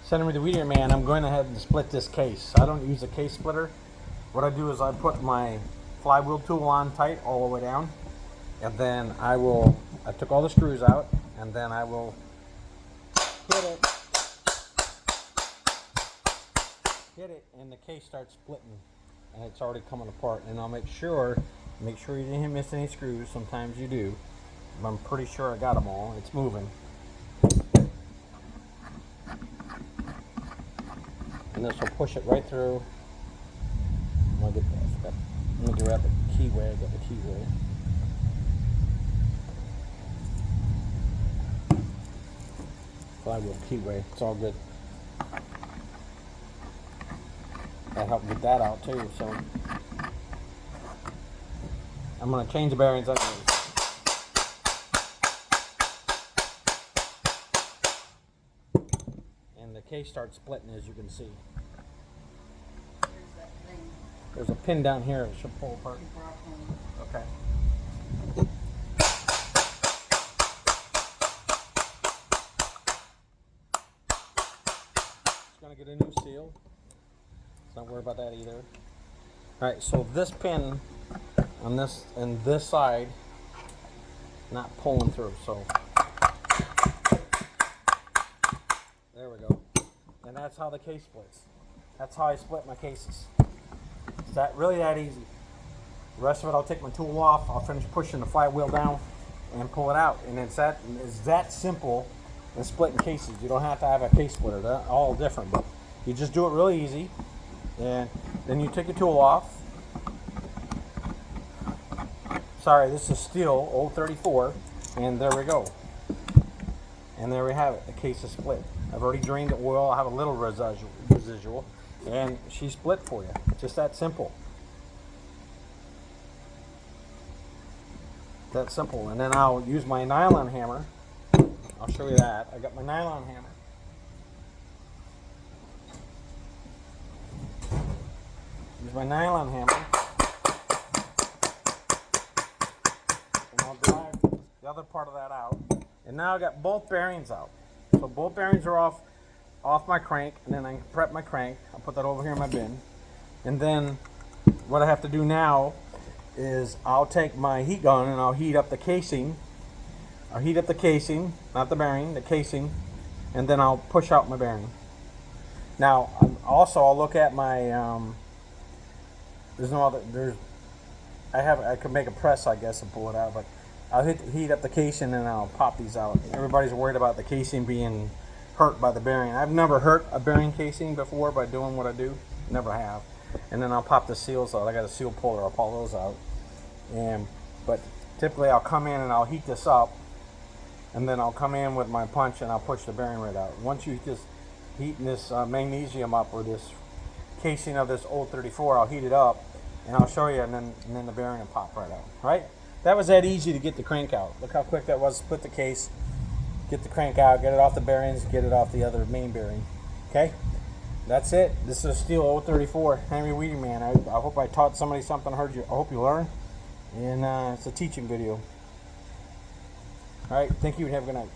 Sending me the Weedier Man, I'm going ahead and split this case. I don't use a case splitter. What I do is I put my flywheel tool on tight all the way down, and then I took all the screws out, and then I will hit it, and the case starts splitting, and it's already coming apart. And I'll make sure you didn't miss any screws. Sometimes you do, but I'm pretty sure I got them all. It's moving. And this will push it right through. I'm gonna grab the keyway. I got the keyway. Flywheel keyway. It's all good. That helped get that out too. So I'm gonna change the bearings anyways. And the case starts splitting, as you can see. There's a pin down here that should pull apart. Okay. Just gonna get a new seal. Don't worry about that either. Alright, so this pin on this and this side not pulling through, so there we go. And that's how the case splits. That's how I split my cases. It's really that easy. The rest of it, I'll take my tool off, I'll finish pushing the flywheel down and pull it out. And it's that simple in splitting cases. You don't have to have a case splitter. They're all different, but you just do it really easy. And then you take your tool off. Sorry, this is Stihl, old 34, and there we go. And there we have it. The case is split. I've already drained the oil. I have a little residual, and she split for you. Just that simple. That simple. And then I'll use my nylon hammer. I'll show you that. I got my nylon hammer. Use my nylon hammer, and I'll drive the other part of that out. And now I got both bearings out. So both bearings are off my crank, and then I can prep my crank. I'll put that over here in my bin. And then what I have to do now is I'll take my heat gun and I'll heat up the casing. I'll heat up the casing, not the bearing, the casing, and then I'll push out my bearing. Now I'll look at my I could make a press, I guess, and pull it out, but I'll heat up the casing and I'll pop these out. Everybody's worried about the casing being hurt by the bearing. I've never hurt a bearing casing before by doing what I do. Never have. And then I'll pop the seals out. I got a seal puller. I'll pull those out. But typically I'll come in and I'll heat this up, and then I'll come in with my punch and I'll push the bearing right out. Once you just heating this magnesium up, or this casing of this old 34, I'll heat it up and I'll show you, and then the bearing will pop right out. Right? That was that easy to get the crank out. Look how quick that was. Split the case, get the crank out, get it off the bearings, get it off the other main bearing. Okay? That's it. This is Stihl old 34 Henry Weedier Man. I hope I taught somebody something. I hope you learned. And it's a teaching video. All right. Thank you and have a good night.